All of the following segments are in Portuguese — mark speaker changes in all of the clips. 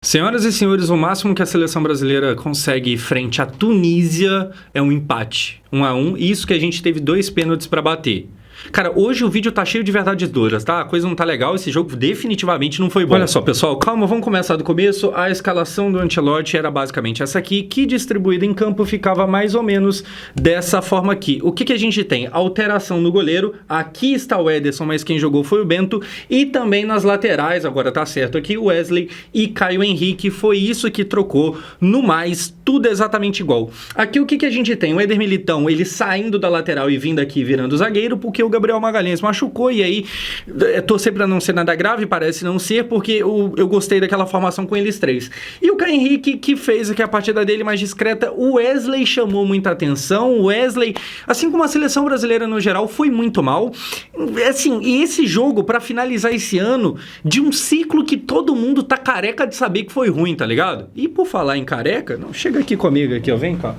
Speaker 1: Senhoras e senhores, o máximo que a seleção brasileira consegue frente à Tunísia é um empate, 1-1, e isso que a gente teve 2 pênaltis para bater. Cara, hoje o vídeo tá cheio de verdades duras, tá? A coisa não tá legal, esse jogo definitivamente não foi bom. Olha só, pessoal, calma, vamos começar do começo. A escalação do Ancelotti era basicamente essa aqui, que distribuída em campo ficava mais ou menos dessa forma aqui. O que a gente tem? Alteração no goleiro, aqui está o Ederson, mas quem jogou foi o Bento, e também nas laterais, agora tá certo aqui, o Wesley e Caio Henrique, foi isso que trocou. No mais, tudo exatamente igual. Aqui o que a gente tem? O Éder Militão, ele saindo da lateral e vindo aqui virando zagueiro, porque o Gabriel Magalhães machucou, e aí torcer para não ser nada grave, parece não ser, porque eu gostei daquela formação com eles 3. E o Caio Henrique, que fez aqui a partida dele mais discreta. O Wesley chamou muita atenção, o Wesley, assim como a seleção brasileira no geral, foi muito mal. Assim, e esse jogo, para finalizar esse ano, de um ciclo que todo mundo tá careca de saber que foi ruim, tá ligado? E por falar em careca, não, chega aqui comigo, aqui, ó, vem cá.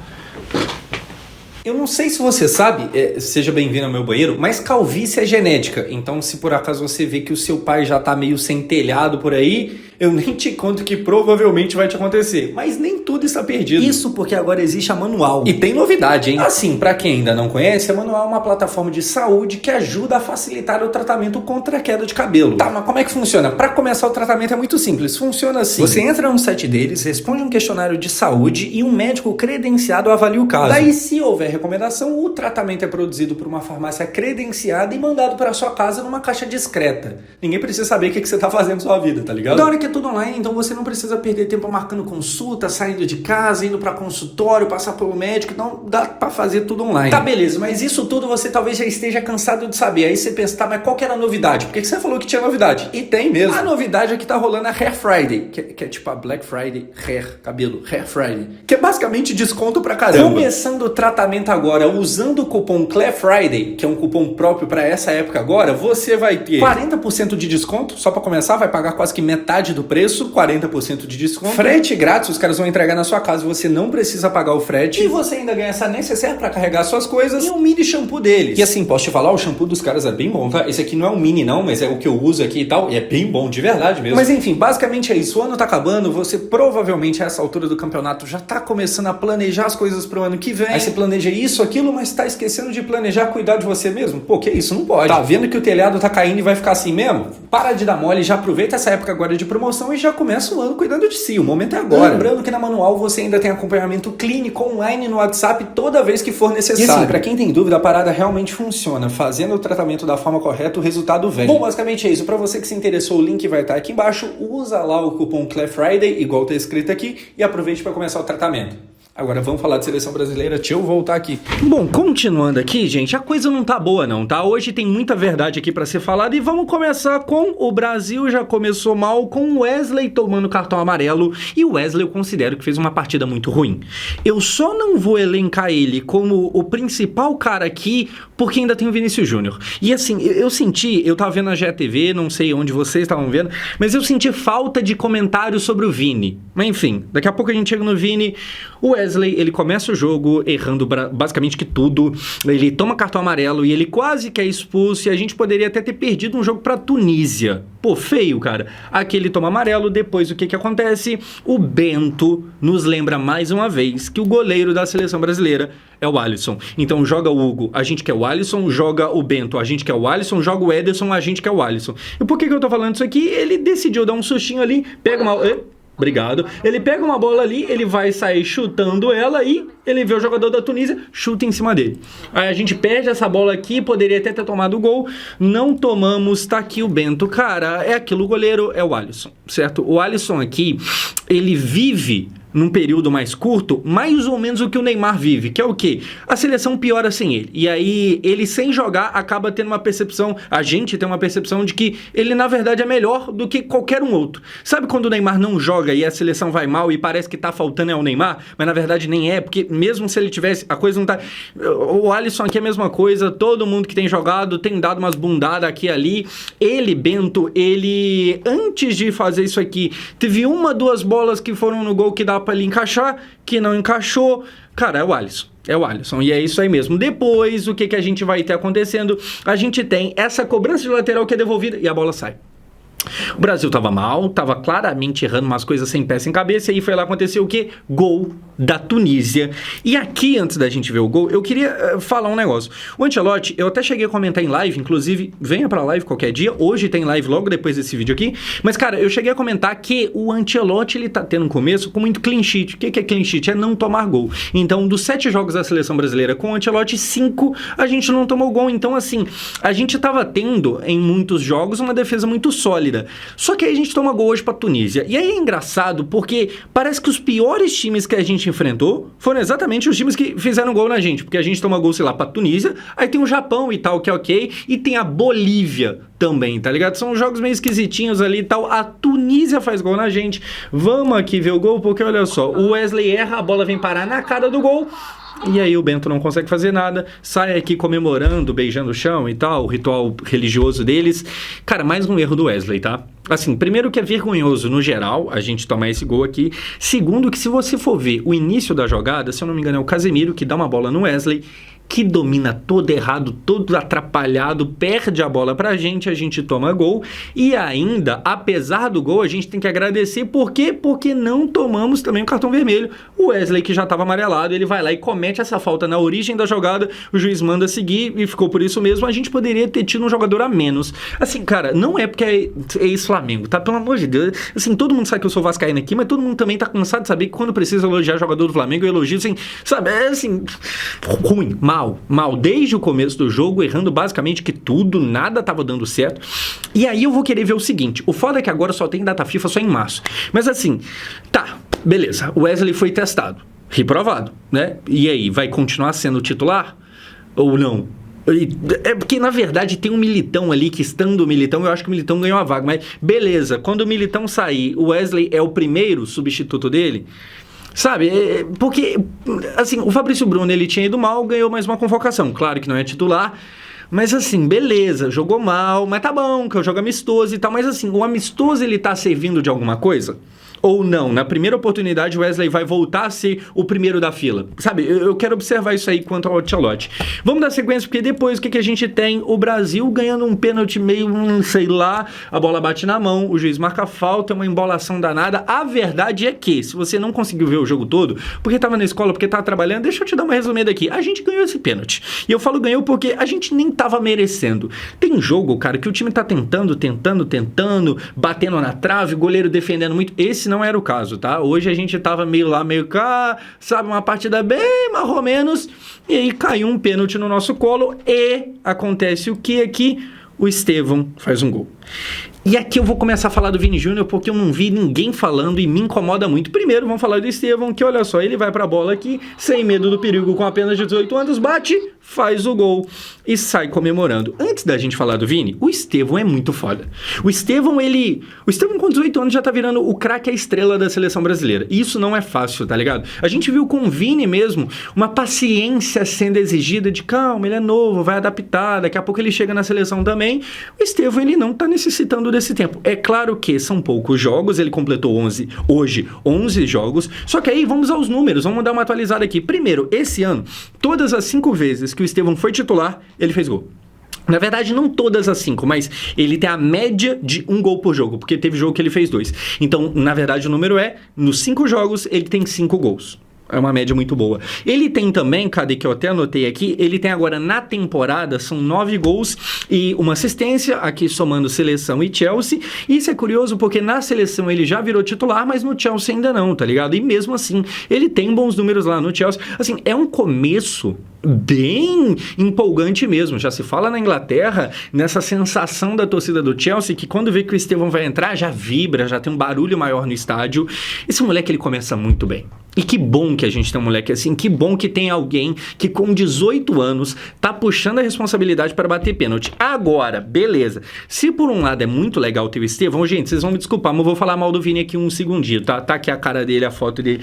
Speaker 1: Eu não sei se você sabe, seja bem-vindo ao meu banheiro, mas calvície é genética. Então, se por acaso você vê que o seu pai já tá meio sem telhado por aí, eu nem te conto que provavelmente vai te acontecer. Mas nem tudo está perdido. Isso porque agora existe a Manual. E tem novidade, hein? Assim, pra quem ainda não conhece, a Manual é uma plataforma de saúde que ajuda a facilitar o tratamento contra a queda de cabelo. Tá, mas como é que funciona? Pra começar o tratamento é muito simples. Funciona assim. Você entra no site deles, responde um questionário de saúde e um médico credenciado avalia o caso. Daí, se houver recomendação, o tratamento é produzido por uma farmácia credenciada e mandado para sua casa numa caixa discreta. Ninguém precisa saber o que você tá fazendo na sua vida, tá ligado? Da hora que é tudo online, então você não precisa perder tempo marcando consulta, saindo de casa, indo para consultório, passar pelo médico, então dá para fazer tudo online. Tá, beleza, mas isso tudo você talvez já esteja cansado de saber. Aí você pensa, tá, mas qual que era a novidade? Por que você falou que tinha novidade? E tem mesmo. A novidade é que tá rolando a Hair Friday, que é tipo a Black Friday, hair, cabelo, Hair Friday, que é basicamente desconto pra caramba. Começando o tratamento agora, usando o cupom CLEFRIDAY, que é um cupom próprio para essa época agora, você vai ter 40% de desconto, só para começar, vai pagar quase que metade do preço, 40% de desconto. Frete grátis, os caras vão entregar na sua casa, você não precisa pagar o frete. E você ainda ganha essa necessaire para carregar suas coisas e um mini shampoo deles. E assim, posso te falar, o shampoo dos caras é bem bom, tá? Esse aqui não é um mini não, mas é o que eu uso aqui e tal, e é bem bom, de verdade mesmo. Mas enfim, basicamente é isso, o ano tá acabando, você provavelmente a essa altura do campeonato já tá começando a planejar as coisas pro ano que vem. Aí você planeja isso, aquilo, mas tá esquecendo de planejar cuidar de você mesmo? Pô, que isso? Não pode. Tá vendo que o telhado tá caindo e vai ficar assim mesmo? Para de dar mole, já aproveita essa época agora de promoção e já começa o ano cuidando de si. O momento é agora. Lembrando que na Manual você ainda tem acompanhamento clínico online no WhatsApp toda vez que for necessário. E assim, pra quem tem dúvida, a parada realmente funciona. Fazendo o tratamento da forma correta, o resultado vem. Bom, basicamente é isso. Pra você que se interessou, o link vai estar aqui embaixo. Usa lá o cupom CLEFRIDAY, igual tá escrito aqui, e aproveite para começar o tratamento. Agora vamos falar de seleção brasileira, deixa eu voltar aqui. Bom, continuando aqui, gente, a coisa não tá boa não, tá? Hoje tem muita verdade aqui pra ser falada e vamos começar com o Brasil. Já começou mal com o Wesley tomando cartão amarelo, e o Wesley eu considero que fez uma partida muito ruim. Eu só não vou elencar ele como o principal cara aqui, porque ainda tem o Vinícius Júnior. E assim, eu tava vendo a GTV, não sei onde vocês estavam vendo, mas eu senti falta de comentários sobre o Vini. Mas enfim, daqui a pouco a gente chega no Vini. O Wesley, ele começa o jogo errando basicamente que tudo, ele toma cartão amarelo e ele quase que é expulso, e a gente poderia até ter perdido um jogo pra Tunísia. Pô, feio, cara. Aqui ele toma amarelo, depois o que acontece? O Bento nos lembra mais uma vez que o goleiro da seleção brasileira é o Alisson. Então joga o Hugo, a gente quer o Alisson, joga o Bento, a gente quer o Alisson, joga o Ederson, a gente quer o Alisson. E por que eu tô falando isso aqui? Ele decidiu dar um sustinho ali, pega uma... Obrigado. Ele pega uma bola ali, ele vai sair chutando ela e ele vê o jogador da Tunísia, chuta em cima dele. Aí a gente perde essa bola aqui, poderia até ter tomado o gol, não tomamos, tá aqui o Bento. Cara, é aquilo, o goleiro é o Alisson, certo? O Alisson aqui, ele vive num período mais curto, mais ou menos o que o Neymar vive, que é o quê? A seleção piora sem ele. E aí, ele sem jogar, acaba tendo uma percepção, a gente tem uma percepção de que ele, na verdade, é melhor do que qualquer um outro. Sabe quando o Neymar não joga e a seleção vai mal e parece que tá faltando é o Neymar? Mas, na verdade, nem é, porque mesmo se ele tivesse, a coisa não tá... O Alisson aqui é a mesma coisa, todo mundo que tem jogado tem dado umas bundadas aqui e ali. Ele, Bento, ele, antes de fazer isso aqui, teve 1, 2 bolas que foram no gol que dá pra ele encaixar, que não encaixou. Cara, é o Alisson. É o Alisson, e é isso aí mesmo. Depois, o que a gente vai ter acontecendo? A gente tem essa cobrança de lateral que é devolvida e a bola sai. O Brasil tava mal, tava claramente errando umas coisas sem pé, sem cabeça, e aí foi lá acontecer o quê? Gol da Tunísia. E aqui, antes da gente ver o gol, eu queria falar um negócio. O Ancelotti, eu até cheguei a comentar em live, inclusive, venha pra live qualquer dia, hoje tem live logo depois desse vídeo aqui, mas, cara, eu cheguei a comentar que o Ancelotti, ele tá tendo um começo com muito clean sheet. O que é clean sheet? É não tomar gol. Então, dos 7 jogos da seleção brasileira com o Ancelotti, 5 a gente não tomou gol. Então, assim, a gente tava tendo, em muitos jogos, uma defesa muito sólida. Só que aí a gente toma gol hoje pra Tunísia. E aí é engraçado porque parece que os piores times que a gente enfrentou foram exatamente os times que fizeram gol na gente. Porque a gente toma gol, sei lá, pra Tunísia, aí tem o Japão e tal, que é ok, e tem a Bolívia também, tá ligado? São jogos meio esquisitinhos ali e tal. A Tunísia faz gol na gente. Vamos aqui ver o gol, porque olha só, o Wesley erra, a bola vem parar na cara do gol. E aí o Bento não consegue fazer nada, sai aqui comemorando, beijando o chão e tal, o ritual religioso deles. Cara, mais um erro do Wesley, tá? Assim, primeiro que é vergonhoso no geral a gente tomar esse gol aqui. Segundo que se você for ver o início da jogada, se eu não me engano é o Casemiro que dá uma bola no Wesley, que domina todo errado, todo atrapalhado, perde a bola pra gente, a gente toma gol. E ainda, apesar do gol, a gente tem que agradecer. Por quê? Porque não tomamos também o cartão vermelho. O Wesley, que já estava amarelado, ele vai lá e comete essa falta na origem da jogada, o juiz manda seguir e ficou por isso mesmo. A gente poderia ter tido um jogador a menos. Assim, cara, não é porque é ex-Flamengo, tá? Pelo amor de Deus. Assim, todo mundo sabe que eu sou vascaíno aqui, mas todo mundo também tá cansado de saber que quando precisa elogiar jogador do Flamengo, eu elogio, assim, sabe? É assim, ruim, mal, desde o começo do jogo, errando basicamente que tudo, nada tava dando certo. E aí eu vou querer ver o seguinte, o foda é que agora só tem data FIFA só em março. Mas assim, tá, beleza, o Wesley foi testado, reprovado, né? E aí, vai continuar sendo titular ou não? É porque, na verdade, tem um Militão ali que, estando o Militão, eu acho que o Militão ganhou a vaga. Mas, beleza, quando o Militão sair, o Wesley é o primeiro substituto dele? Sabe, porque, assim, o Fabrício Bruno, ele tinha ido mal, ganhou mais uma convocação. Claro que não é titular, mas assim, beleza, jogou mal, mas tá bom, que é o jogo amistoso e tal. Mas assim, o amistoso, ele tá servindo de alguma coisa? Ou não? Na primeira oportunidade, o Wesley vai voltar a ser o primeiro da fila. Sabe, eu quero observar isso aí quanto ao Ancelotti. Vamos dar sequência, porque depois o que a gente tem? O Brasil ganhando um pênalti meio, sei lá, a bola bate na mão, o juiz marca falta, é uma embolação danada. A verdade é que, se você não conseguiu ver o jogo todo, porque tava na escola, porque tava trabalhando, deixa eu te dar uma resumida aqui. A gente ganhou esse pênalti. E eu falo ganhou porque a gente nem tava merecendo. Tem jogo, cara, que o time tá tentando, batendo na trave, o goleiro defendendo muito. Esse não era o caso, tá? Hoje a gente tava meio lá, meio cá, sabe, uma partida bem mais ou menos, e aí caiu um pênalti no nosso colo e acontece o que aqui? O Estevão faz um gol. E aqui eu vou começar a falar do Vini Júnior porque eu não vi ninguém falando e me incomoda muito. Primeiro, vamos falar do Estevão, que olha só, ele vai pra bola aqui, sem medo do perigo, com apenas 18 anos, bate, faz o gol e sai comemorando. Antes da gente falar do Vini, o Estevão é muito foda. O Estevão com 18 anos já tá virando o craque, a estrela da seleção brasileira. E isso não é fácil, tá ligado? A gente viu com o Vini mesmo uma paciência sendo exigida de calma, ele é novo, vai adaptar, daqui a pouco ele chega na seleção também. O Estevão, ele não tá necessitando desse tempo. É claro que são poucos jogos, ele completou hoje 11 jogos, só que aí vamos aos números, vamos dar uma atualizada aqui. Primeiro, esse ano, todas as 5 vezes que o Estevão foi titular, ele fez gol. Na verdade, não todas as 5, mas ele tem a média de 1 gol por jogo, porque teve jogo que ele fez 2. Então, na verdade, o número é, nos 5 jogos, ele tem 5 gols. É uma média muito boa. Ele tem também, cadê que eu até anotei aqui, ele tem agora na temporada, são 9 gols e uma assistência, aqui somando seleção e Chelsea. Isso é curioso porque na seleção ele já virou titular, mas no Chelsea ainda não, tá ligado? E mesmo assim, ele tem bons números lá no Chelsea. Assim, é um começo bem empolgante mesmo. Já se fala na Inglaterra, nessa sensação da torcida do Chelsea, que quando vê que o Estevão vai entrar, já vibra, já tem um barulho maior no estádio. Esse moleque, ele começa muito bem. E que bom que a gente tem um moleque assim, que bom que tem alguém que com 18 anos tá puxando a responsabilidade para bater pênalti. Agora, beleza, se por um lado é muito legal ter o Estevão, gente, vocês vão me desculpar, mas eu vou falar mal do Vini aqui um segundinho, tá? Tá aqui a cara dele, a foto dele.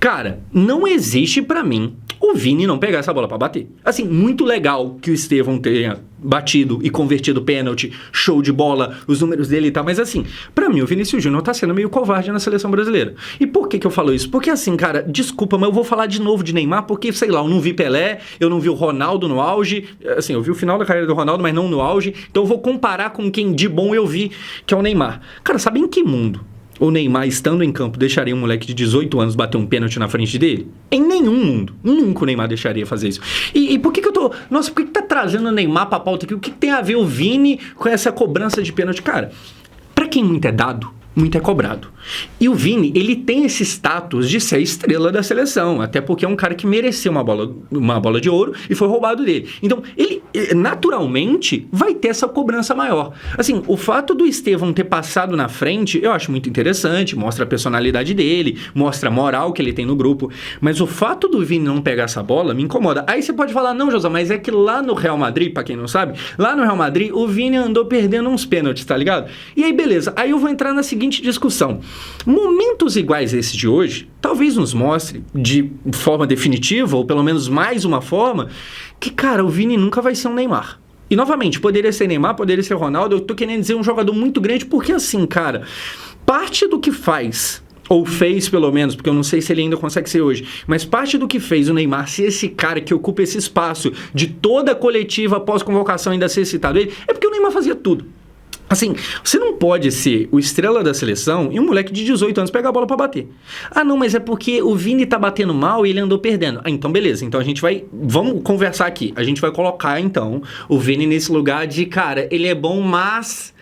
Speaker 1: Cara, não existe pra mim o Vini não pegar essa bola pra bater. Assim, muito legal que o Estevão tenha batido e convertido pênalti, show de bola, os números dele e tal, mas assim, pra mim o Vinícius Júnior tá sendo meio covarde na seleção brasileira. E por que eu falo isso? Porque assim, cara, desculpa, mas eu vou falar de novo de Neymar, porque, sei lá, eu não vi Pelé, eu não vi o Ronaldo no auge, assim, eu vi o final da carreira do Ronaldo, mas não no auge, então eu vou comparar com quem de bom eu vi, que é o Neymar. Cara, sabe em que mundo o Neymar, estando em campo, deixaria um moleque de 18 anos bater um pênalti na frente dele? Em nenhum mundo. Nunca o Neymar deixaria fazer isso. E por que eu tô... Nossa, por que tá trazendo o Neymar pra pauta aqui? O que tem a ver o Vini com essa cobrança de pênalti? Cara, pra quem muito é dado, muito é cobrado. E o Vini, ele tem esse status de ser estrela da seleção, até porque é um cara que mereceu uma bola de ouro e foi roubado dele. Então, ele naturalmente vai ter essa cobrança maior. Assim, o fato do Estevão ter passado na frente, eu acho muito interessante, mostra a personalidade dele, mostra a moral que ele tem no grupo, mas o fato do Vini não pegar essa bola me incomoda. Aí você pode falar, não, José, mas é que lá no Real Madrid, pra quem não sabe, lá no Real Madrid, o Vini andou perdendo uns pênaltis, tá ligado? E aí, beleza, aí eu vou entrar na seguinte discussão. Momentos iguais a esse de hoje, talvez nos mostre de forma definitiva, ou pelo menos mais uma forma, que, cara, o Vini nunca vai ser um Neymar. E, novamente, poderia ser Neymar, poderia ser Ronaldo, eu tô querendo dizer um jogador muito grande, porque, assim, cara, parte do que faz, ou fez pelo menos, porque eu não sei se ele ainda consegue ser hoje, mas parte do que fez o Neymar ser esse cara que ocupa esse espaço de toda a coletiva após convocação ainda ser citado ele, é porque o Neymar fazia tudo. Assim, você não pode ser o estrela da seleção e um moleque de 18 anos pegar a bola pra bater. Ah, não, mas é porque o Vini tá batendo mal e ele andou perdendo. Ah, então beleza. Então a gente vai... Vamos conversar aqui. A gente vai colocar, então, o Vini nesse lugar de, cara, ele é bom, mas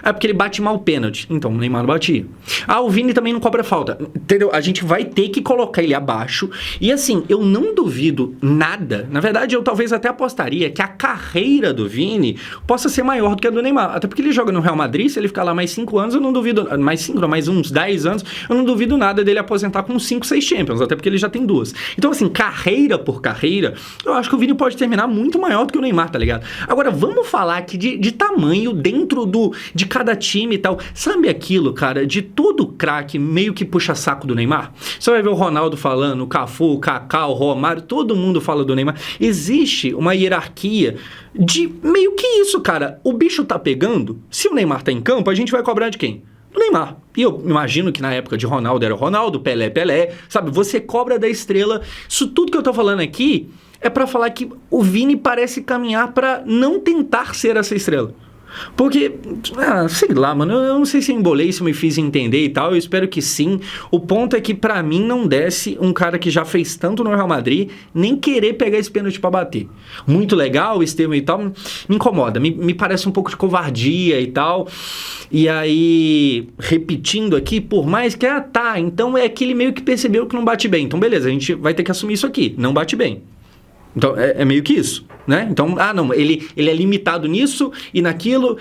Speaker 1: é porque ele bate mal o pênalti. Então, o Neymar não batia. Ah, o Vini também não cobra falta. Entendeu? A gente vai ter que colocar ele abaixo. E assim, eu não duvido nada. Na verdade, eu talvez até apostaria que a carreira do Vini possa ser maior do que a do Neymar. Até porque ele joga no Real Madrid, se ele ficar lá mais 5 anos, eu não duvido... mais uns 10 anos, eu não duvido nada dele aposentar com 5, 6 Champions. Até porque ele já tem 2. Então, assim, carreira por carreira, eu acho que o Vini pode terminar muito maior do que o Neymar, tá ligado? Agora, vamos falar aqui de tamanho dentro de cada time e tal. Sabe aquilo, cara, de todo craque meio que puxa saco do Neymar? Você vai ver o Ronaldo falando, o Cafu, o Kaká, o Romário, todo mundo fala do Neymar. Existe uma hierarquia de meio que isso, cara. O bicho tá pegando, se o Neymar tá em campo, a gente vai cobrar de quem? Do Neymar. E eu imagino que na época de Ronaldo era Ronaldo, Pelé, sabe? Você cobra da estrela. Isso tudo que eu tô falando aqui é pra falar que o Vini parece caminhar pra não tentar ser essa estrela. Porque, sei lá, mano, eu não sei se eu embolei, se eu me fiz entender e tal, eu espero que sim. O ponto é que pra mim não desce um cara que já fez tanto no Real Madrid, nem querer pegar esse pênalti pra bater. Muito legal, o Estevão e tal, me incomoda, me parece um pouco de covardia e tal. E aí, repetindo aqui, por mais que, então é que ele meio que percebeu que não bate bem. Então beleza, a gente vai ter que assumir isso aqui, não bate bem. Então, é meio que isso, né? Então, não, ele é limitado nisso e naquilo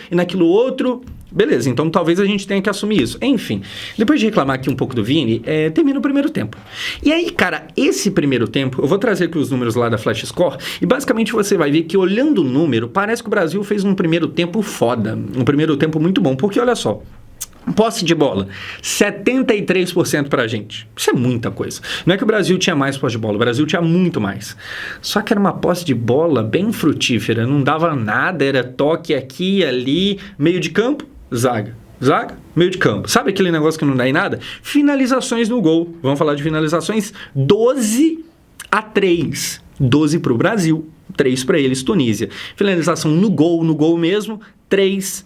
Speaker 1: outro. Beleza, então talvez a gente tenha que assumir isso. Enfim, depois de reclamar aqui um pouco do Vini, termina o primeiro tempo. E aí, cara, esse primeiro tempo, eu vou trazer aqui os números lá da Flash Score, e basicamente você vai ver que olhando o número, parece que o Brasil fez um primeiro tempo foda, um primeiro tempo muito bom, porque olha só, posse de bola, 73% pra gente. Isso é muita coisa. Não é que o Brasil tinha mais posse de bola, o Brasil tinha muito mais. Só que era uma posse de bola bem frutífera, não dava nada, era toque aqui e ali, meio de campo, zaga, meio de campo. Sabe aquele negócio que não dá em nada? Finalizações no gol. Vamos falar de finalizações, 12-3. 12 pro Brasil, 3 para eles, Tunísia. Finalização no gol mesmo, 3-2.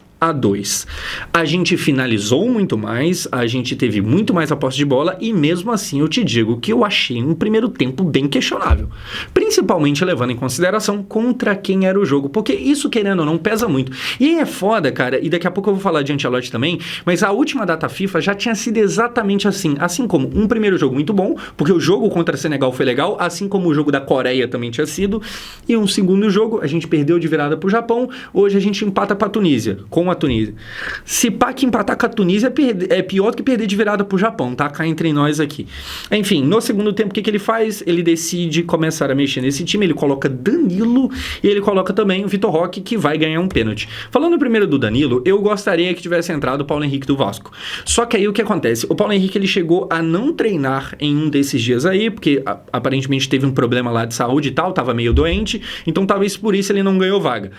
Speaker 1: A gente finalizou muito mais, a gente teve muito mais a posse de bola e mesmo assim eu te digo que eu achei um primeiro tempo bem questionável. Principalmente levando em consideração contra quem era o jogo, porque isso, querendo ou não, pesa muito. E aí é foda, cara, e daqui a pouco eu vou falar de Ancelotti também, mas a última data FIFA já tinha sido exatamente assim como um primeiro jogo muito bom, porque o jogo contra Senegal foi legal, assim como o jogo da Coreia também tinha sido, e um segundo jogo, a gente perdeu de virada pro Japão, hoje a gente empata pra Tunísia, com a Tunísia. Se pá que empatar com a Tunísia é pior do que perder de virada pro Japão, tá? Cá entre nós aqui. Enfim, no segundo tempo, o que ele faz? Ele decide começar a mexer nesse time, ele coloca Danilo e ele coloca também o Vitor Roque, que vai ganhar um pênalti. Falando primeiro do Danilo, eu gostaria que tivesse entrado o Paulo Henrique do Vasco. Só que aí o que acontece? O Paulo Henrique, ele chegou a não treinar em um desses dias aí, porque aparentemente teve um problema lá de saúde e tal, tava meio doente, então talvez por isso ele não ganhou vaga.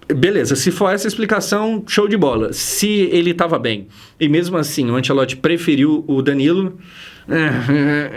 Speaker 1: Beleza, se for essa explicação, show de bola. Se ele estava bem e mesmo assim o Ancelotti preferiu o Danilo,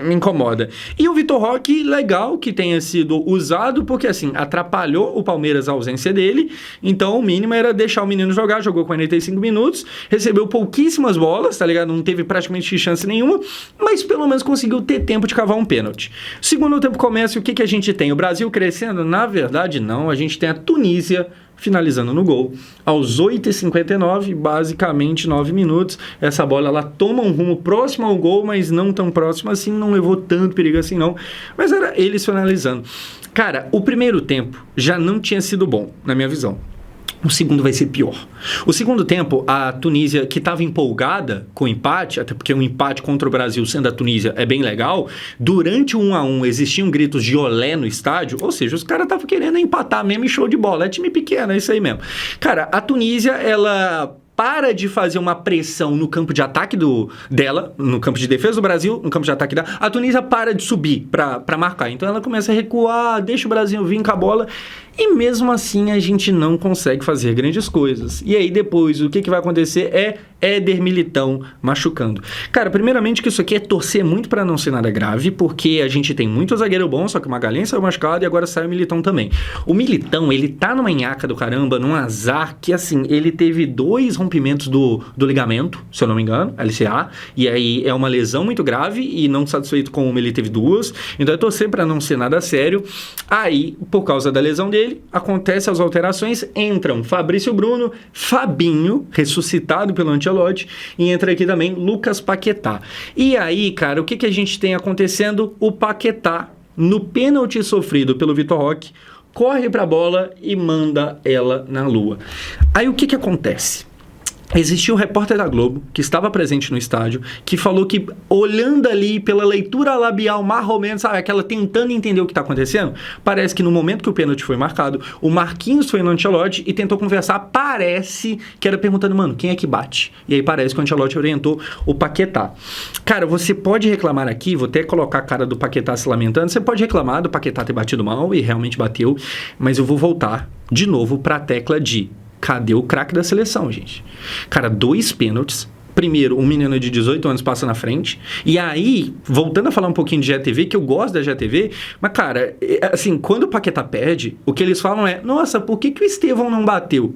Speaker 1: me incomoda. E o Vitor Roque, legal que tenha sido usado, porque assim, atrapalhou o Palmeiras a ausência dele, então o mínimo era deixar o menino jogar, jogou 45 minutos, recebeu pouquíssimas bolas, tá ligado? Não teve praticamente chance nenhuma, mas pelo menos conseguiu ter tempo de cavar um pênalti. Segundo tempo começa, o que a gente tem? O Brasil crescendo? Na verdade não, a gente tem a Tunísia finalizando no gol. Aos 8h59, basicamente 9 minutos, essa bola ela toma um rumo próximo ao gol, mas não tão próximo assim, não levou tanto perigo assim não, mas era eles finalizando. Cara, o primeiro tempo já não tinha sido bom, na minha visão. O segundo vai ser pior. O segundo tempo, a Tunísia, que estava empolgada com o empate, até porque um empate contra o Brasil, sendo a Tunísia, é bem legal, durante o 1-1 existiam gritos de olé no estádio, ou seja, os caras estavam querendo empatar mesmo e show de bola. É time pequeno, é isso aí mesmo. Cara, a Tunísia, ela para de fazer uma pressão no campo de ataque dela, no campo de defesa do Brasil, no campo de ataque dela, a Tunísia para de subir para marcar. Então ela começa a recuar, deixa o Brasil vir com a bola, e mesmo assim a gente não consegue fazer grandes coisas. E aí depois, o que vai acontecer é Éder Militão machucando. Cara, primeiramente que isso aqui é torcer muito para não ser nada grave, porque a gente tem muito zagueiro bom, só que o Magalhães saiu machucado e agora sai o Militão também. O Militão, ele tá numa nhaca do caramba, num azar que, assim, ele teve 2 rompimentos do ligamento, se eu não me engano, LCA, e aí é uma lesão muito grave e não satisfeito com uma, ele teve 2, então é torcer para não ser nada sério. Aí, por causa da lesão dele, acontecem as alterações, entram Fabrício Bruno, Fabinho, ressuscitado pelo Ancelotti, e entra aqui também Lucas Paquetá. E aí, cara, o que a gente tem acontecendo? O Paquetá, no pênalti sofrido pelo Vitor Roque, corre pra bola e manda ela na lua. Aí o que acontece? Existiu um repórter da Globo, que estava presente no estádio, que falou que, olhando ali pela leitura labial, mais ou menos, sabe, aquela tentando entender o que está acontecendo, parece que no momento que o pênalti foi marcado, o Marquinhos foi no Ancelotti e tentou conversar, parece que era perguntando, mano, quem é que bate? E aí parece que o Ancelotti orientou o Paquetá. Cara, você pode reclamar aqui, vou até colocar a cara do Paquetá se lamentando, você pode reclamar do Paquetá ter batido mal, e realmente bateu, mas eu vou voltar de novo para a tecla de cadê o craque da seleção, gente? Cara, 2 pênaltis. Primeiro, um menino de 18 anos passa na frente. E aí, voltando a falar um pouquinho de GTV, que eu gosto da GTV, mas, cara, assim, quando o Paquetá perde, o que eles falam é, nossa, por que o Estevão não bateu?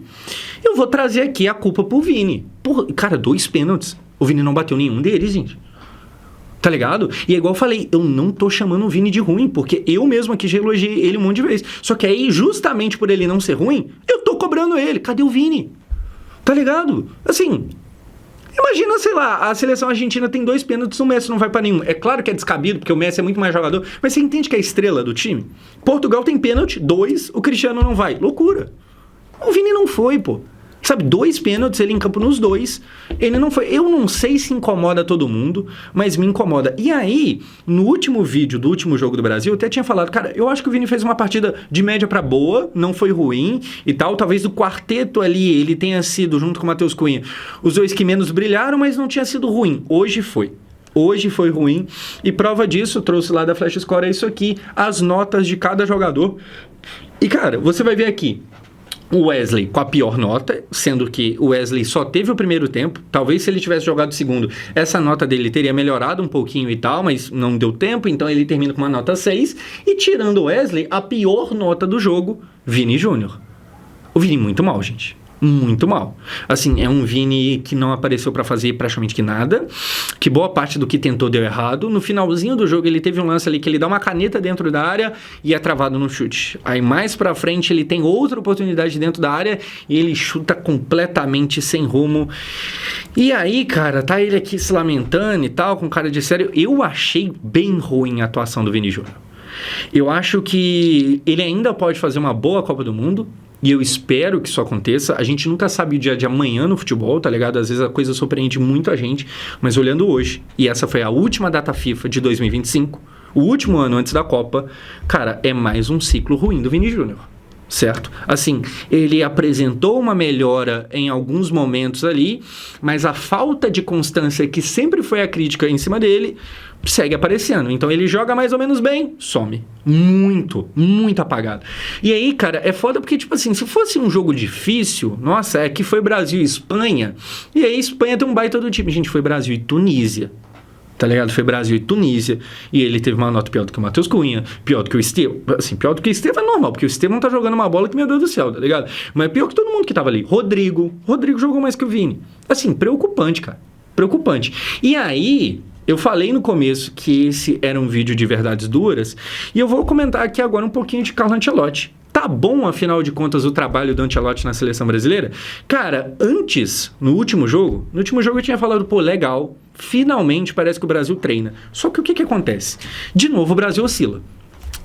Speaker 1: Eu vou trazer aqui a culpa pro Vini. Porra, cara, 2 pênaltis. O Vini não bateu nenhum deles, gente. Tá ligado? E é igual eu falei, eu não tô chamando o Vini de ruim, porque eu mesmo aqui já elogiei ele um monte de vezes. Só que aí, justamente por ele não ser ruim, eu tô cobrando ele. Cadê o Vini? Tá ligado? Assim, imagina, sei lá, a seleção argentina tem 2 pênaltis, o Messi não vai pra nenhum. É claro que é descabido, porque o Messi é muito mais jogador, mas você entende que é a estrela do time? Portugal tem pênalti, 2, o Cristiano não vai. Loucura. O Vini não foi, pô. Sabe, 2 pênaltis, ele em campo nos 2, ele não foi. Eu não sei se incomoda todo mundo, mas me incomoda. E aí, no último vídeo do último jogo do Brasil, eu até tinha falado, cara, eu acho que o Vini fez uma partida de média pra boa, não foi ruim e tal. Talvez o quarteto ali, ele tenha sido, junto com o Matheus Cunha, os 2 que menos brilharam, mas não tinha sido ruim. Hoje foi. Hoje foi ruim. E prova disso, eu trouxe lá da Flash Score, é isso aqui, as notas de cada jogador. E, cara, você vai ver aqui. O Wesley com a pior nota, sendo que o Wesley só teve o primeiro tempo. Talvez se ele tivesse jogado o segundo, essa nota dele teria melhorado um pouquinho e tal, mas não deu tempo, então ele termina com uma nota 6. E tirando o Wesley, a pior nota do jogo, Vini Júnior. O Vini muito mal, gente. Muito mal. Assim, é um Vini que não apareceu pra fazer praticamente que nada, que boa parte do que tentou deu errado. No finalzinho do jogo ele teve um lance ali que ele dá uma caneta dentro da área e é travado no chute. Aí mais pra frente ele tem outra oportunidade dentro da área e ele chuta completamente sem rumo. E aí, cara, tá ele aqui se lamentando e tal, com cara de sério. Eu achei bem ruim a atuação do Vini Júnior. Eu acho que ele ainda pode fazer uma boa Copa do Mundo. E eu espero que isso aconteça. A gente nunca sabe o dia de amanhã no futebol, tá ligado? Às vezes a coisa surpreende muito a gente. Mas olhando hoje, e essa foi a última data FIFA de 2025, o último ano antes da Copa, cara, é mais um ciclo ruim do Vini Júnior. Certo? Assim, ele apresentou uma melhora em alguns momentos ali, mas a falta de constância que sempre foi a crítica em cima dele segue aparecendo. Então ele joga mais ou menos bem, some. Muito apagado. E aí, cara, é foda porque, tipo assim, se fosse um jogo difícil, nossa, é que foi Brasil e Espanha, e aí Espanha tem um baita do time. Gente, foi Brasil e Tunísia. Tá ligado? Foi Brasil e Tunísia. E ele teve uma nota pior do que o Matheus Cunha, pior do que o Estevão. Assim, pior do que o Estevão é normal, porque o Estevão tá jogando uma bola que, meu Deus do céu, tá ligado? Mas é pior que todo mundo que tava ali. Rodrigo jogou mais que o Vini. Assim, preocupante, cara. Preocupante. E aí, eu falei no começo que esse era um vídeo de verdades duras, e eu vou comentar aqui agora um pouquinho de Carlo Ancelotti. Tá bom, afinal de contas, o trabalho do Ancelotti na seleção brasileira? Cara, antes, no último jogo eu tinha falado, pô, legal, finalmente parece que o Brasil treina. Só que o que acontece? De novo, o Brasil oscila.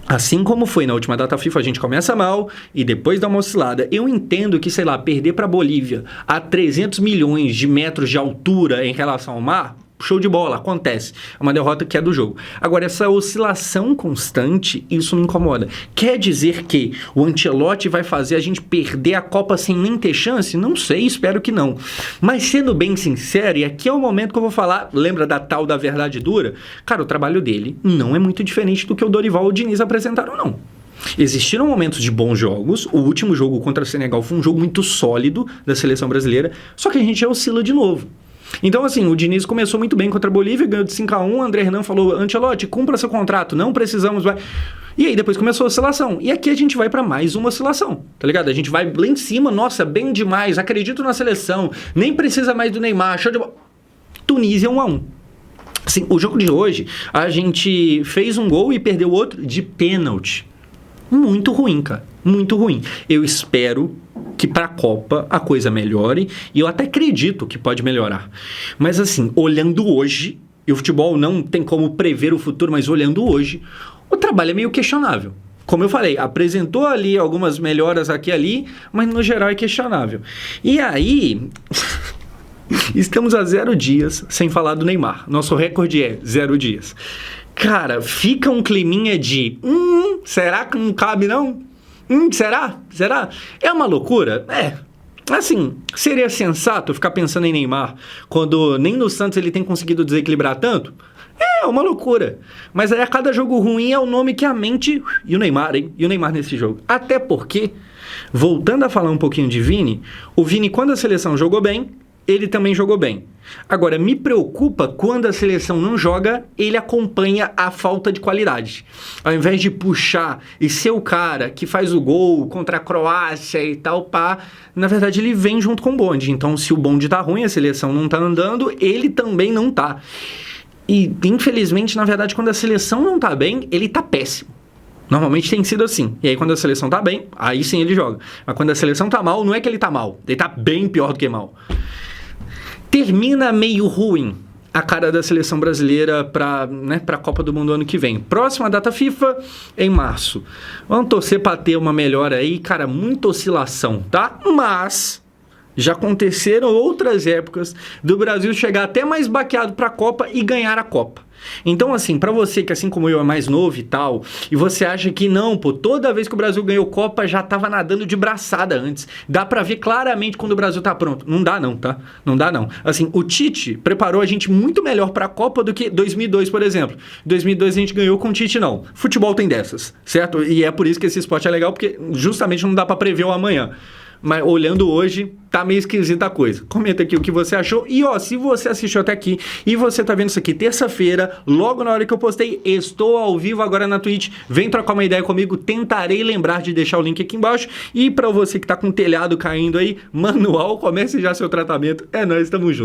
Speaker 1: Assim como foi na última data FIFA, a gente começa mal e depois dá uma oscilada. Eu entendo que, sei lá, perder para a Bolívia a 300 milhões de metros de altura em relação ao mar, show de bola, acontece. É uma derrota que é do jogo. Agora, essa oscilação constante, isso me incomoda. Quer dizer que o Ancelotti vai fazer a gente perder a Copa sem nem ter chance? Não sei, espero que não. Mas sendo bem sincero, e aqui é o momento que eu vou falar, lembra da tal da verdade dura? Cara, o trabalho dele não é muito diferente do que o Dorival e o Diniz apresentaram, não. Existiram momentos de bons jogos. O último jogo contra o Senegal foi um jogo muito sólido da seleção brasileira, só que a gente já oscila de novo. Então, assim, o Diniz começou muito bem contra a Bolívia, ganhou de 5-1, André Hernan falou, Ancelotti, cumpra seu contrato, não precisamos... E aí depois começou a oscilação. E aqui a gente vai pra mais uma oscilação, tá ligado? A gente vai lá em cima, nossa, bem demais, acredito na seleção, nem precisa mais do Neymar, show de bola. Tunísia 1-1. Assim, o jogo de hoje, a gente fez um gol e perdeu outro de pênalti. Muito ruim, cara. Muito ruim. Eu espero que para a Copa a coisa melhore e eu até acredito que pode melhorar. Mas assim, olhando hoje, e o futebol não tem como prever o futuro, mas olhando hoje, o trabalho é meio questionável. Como eu falei, apresentou ali algumas melhoras aqui e ali, mas no geral é questionável. E aí... Estamos a 0 dias sem falar do Neymar. Nosso recorde é 0 dias. Cara, fica um climinha de... será que não cabe, não? Será? É uma loucura? É. Assim, seria sensato ficar pensando em Neymar quando nem no Santos ele tem conseguido desequilibrar tanto? É uma loucura. Mas aí a cada jogo ruim é o nome que a mente... E o Neymar, hein? E o Neymar nesse jogo. Até porque, voltando a falar um pouquinho de Vini, o Vini, quando a seleção jogou bem, ele também jogou bem. Agora, me preocupa quando a seleção não joga, ele acompanha a falta de qualidade. Ao invés de puxar e ser o cara que faz o gol contra a Croácia e tal, pá, na verdade ele vem junto com o bonde. Então, se o bonde tá ruim, a seleção não tá andando, ele também não tá. E, infelizmente, na verdade, quando a seleção não tá bem, ele tá péssimo. Normalmente tem sido assim. E aí quando a seleção tá bem, aí sim ele joga. Mas quando a seleção tá mal, não é que ele tá mal. Ele tá bem pior do que mal. Termina meio ruim a cara da seleção brasileira para a Copa do Mundo ano que vem. Próxima data FIFA em março. Vamos torcer para ter uma melhora aí. Cara, muita oscilação, tá? Mas já aconteceram outras épocas do Brasil chegar até mais baqueado para a Copa e ganhar a Copa. Então, assim, pra você que assim como eu é mais novo e tal, e você acha que não, pô, toda vez que o Brasil ganhou Copa já tava nadando de braçada antes. Dá pra ver claramente quando o Brasil tá pronto. Não dá não, tá? Não dá não. Assim, o Tite preparou a gente muito melhor pra Copa do que 2002, por exemplo. 2002 a gente ganhou com o Tite, não. Futebol tem dessas, certo? E é por isso que esse esporte é legal, porque justamente não dá pra prever o amanhã. Mas olhando hoje, tá meio esquisita a coisa. Comenta aqui o que você achou. E ó, se você assistiu até aqui e você tá vendo isso aqui terça-feira, logo na hora que eu postei, estou ao vivo agora na Twitch. Vem trocar uma ideia comigo, tentarei lembrar de deixar o link aqui embaixo. E pra você que tá com o telhado caindo aí, manual, comece já seu tratamento. É nóis, tamo junto.